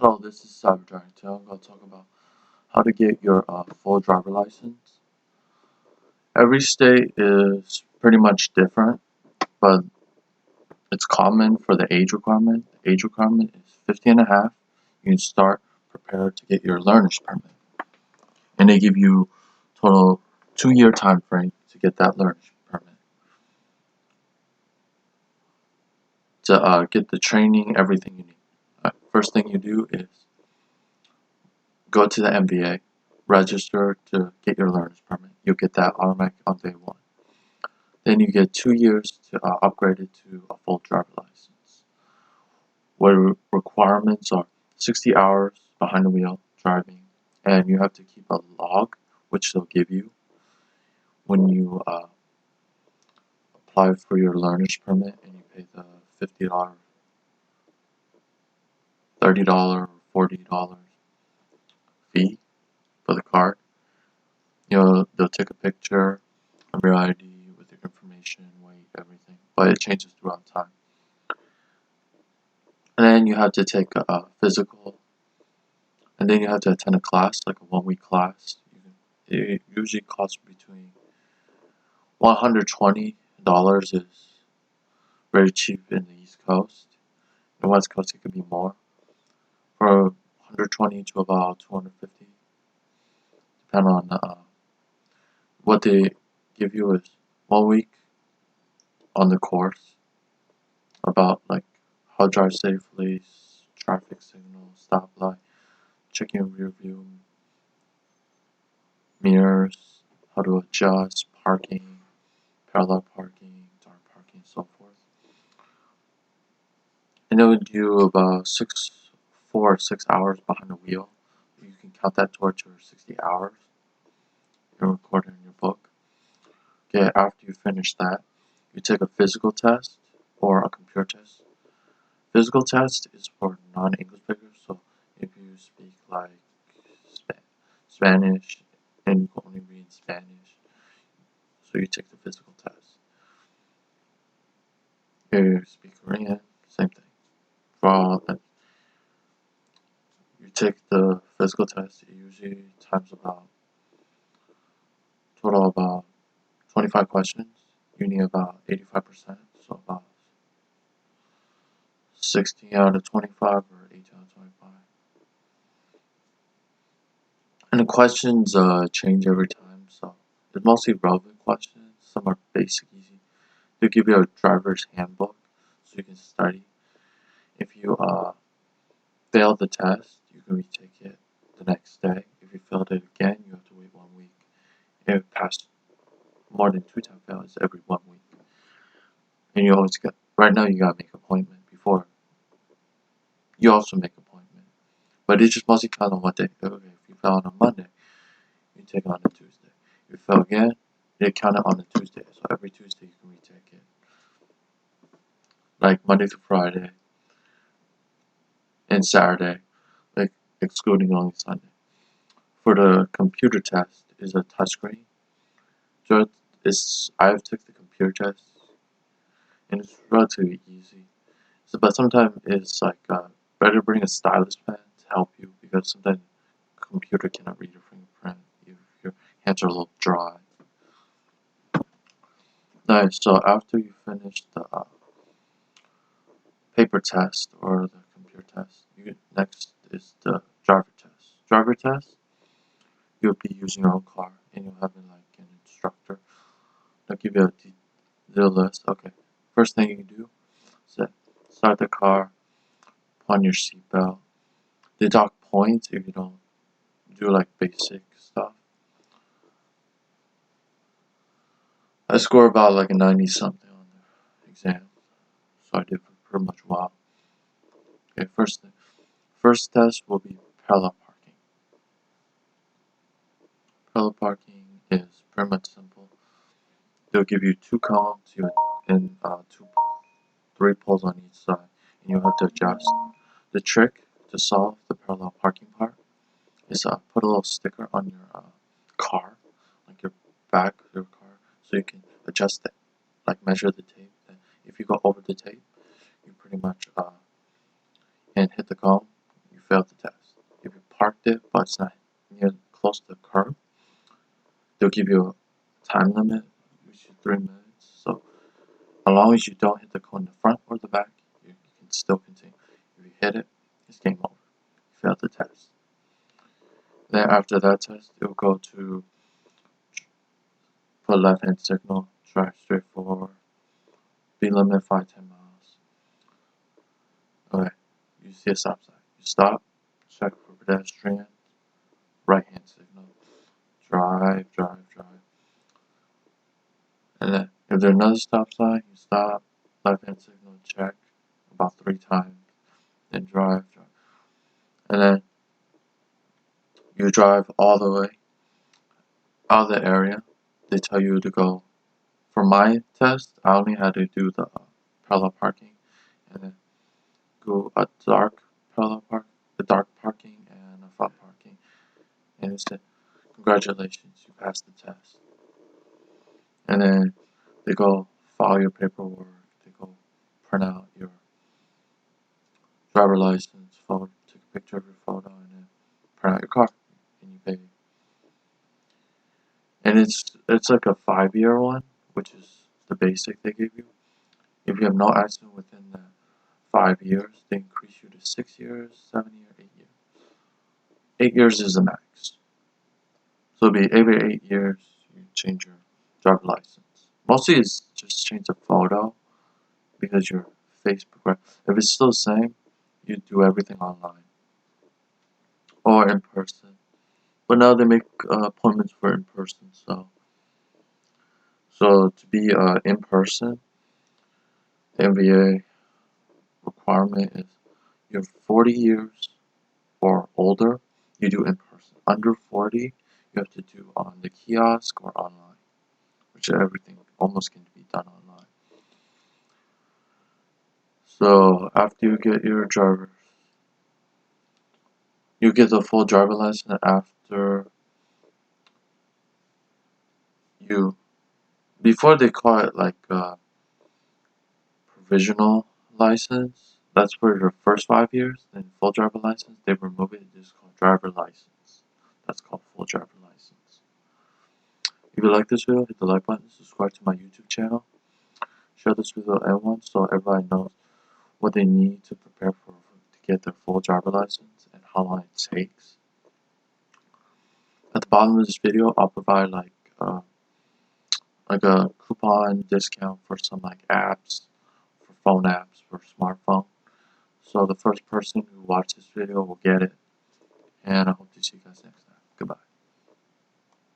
Hello, this is CyberDrive. Today I'm going to talk about how to get your full driver license. Every state is pretty much different, but it's common for the age requirement. The age requirement is 15 and a half. You can start prepared to get your learner's permit. And they give you total 2-year time frame to get that learner's permit. To get the training, everything you need. First thing you do is go to the MVA, register to get your learner's permit. You'll get that automatic on day 1. Then you get 2 years to upgrade it to a full driver license. What requirements are 60 hours behind the wheel driving, and you have to keep a log, which they'll give you when you apply for your learner's permit, and you pay the $50, $30, $40 fee for the card. They'll take a picture of your ID with your information, weight, everything, but it changes throughout time. And then you have to take a physical, and then you have to attend a class, like a 1-week class. It usually costs between $120 is very cheap in the East Coast. In the West Coast, it could be more. For 120 to about 250, depending on what they give you is 1 week on the course about like how to drive safely, traffic signals, stoplight, checking rear view mirrors, how to adjust, parking, parallel parking, dark parking, and so forth. And it would do about 4 or 6 hours behind the wheel. You can count that towards your 60 hours. You record it in your book. Okay, after you finish that, you take a physical test or a computer test. Physical test is for non-English speakers, so if you speak like Spanish and you can only read Spanish, so you take the physical test. If you speak Korean, same thing. For all that, you take the physical test. It usually times total about 25 questions. You need about 85%, so about 16 out of 25 or 18 out of 25. And the questions change every time, so they're mostly relevant questions. Some are basic, easy. They'll give you a driver's handbook so you can study. If you fail the test, you can retake it the next day. If you failed it again, you have to wait 1 week. If you pass more than 2 times fail, it's every 1 week. And you always right now you gotta make an appointment before. You also make an appointment. But it just mostly counts on what day. Okay, if you fail on a Monday, you take it on a Tuesday. If you fail again, it counted on a Tuesday. So every Tuesday you can retake it. Like Monday to Friday and Saturday, like excluding only Sunday. For the computer test is a touchscreen. So I've took the computer test and it's relatively easy. So, but sometimes it's like better bring a stylus pen to help you because sometimes the computer cannot read your fingerprint if your hands are a little dry. Nice. So after you finish the paper test or the computer test, next is the driver test. Driver test, you'll be using your own car and you'll have like an instructor. They'll give you a little list. Okay, first thing you do is start the car, put on your seatbelt. They dock points if you don't do like basic stuff. I score about like a 90 something on the exam, so I did pretty much well. Okay, first test will be parallel parking. Parallel parking is pretty much simple. They'll give you 2 cones and 3 poles on each side, and you have to adjust. The trick to solve the parallel parking part is put a little sticker on your car, like your back of your car, so you can adjust it, like measure the tape. And if you go over the tape, you pretty much and hit the cone, you failed the it, but it's not near close to the curb, they'll give you a time limit, which is 3 minutes. So as long as you don't hit the cone in the front or the back, you can still continue. If you hit it, it's game over. You failed the test. Then after that test, it will go to put left-hand signal, drive straight forward, speed limit 5-10 miles. Okay, you see a stop sign. You stop, check for pedestrian, right-hand signal, drive. And then if there's another stop sign, you stop, left-hand signal, check about 3 times, then drive. And then you drive all the way out of the area. They tell you to go. For my test, I only had to do the parallel parking and then go a dark parking and a front parking. And it said, congratulations, you passed the test. And then they go file your paperwork, they go print out your driver license, take a picture of your photo, and then print out your car, and you pay. And it's like a 5-year one, which is the basic they give you. If you have no accident within the 5 years, they increase you to 6 years, 7 years, 8 years. 8 years is the max. So it'll be every 8 years you change your driver license. Mostly it's just change the photo because your face progresses. If it's still the same, you do everything online or in person. But now they make appointments for in person. So to be in person, the MVA requirement is you're 40 years or older, you do in person. Under 40, you have to do on the kiosk or online, which everything almost can be done online. So after you get your driver, you get the full driver license after you, before they call it like provisional license, that's for your first 5 years. Then full driver license, they remove it, it's called driver license. That's called full driver license. If you like this video, hit the like button, subscribe to my YouTube channel, share this video with everyone so everybody knows what they need to prepare to get their full driver license and how long it takes. At the bottom of this video, I'll provide like a coupon discount for some like apps, for phone apps, for smartphone. So the first person who watches this video will get it. And I hope to see you guys next time. Goodbye.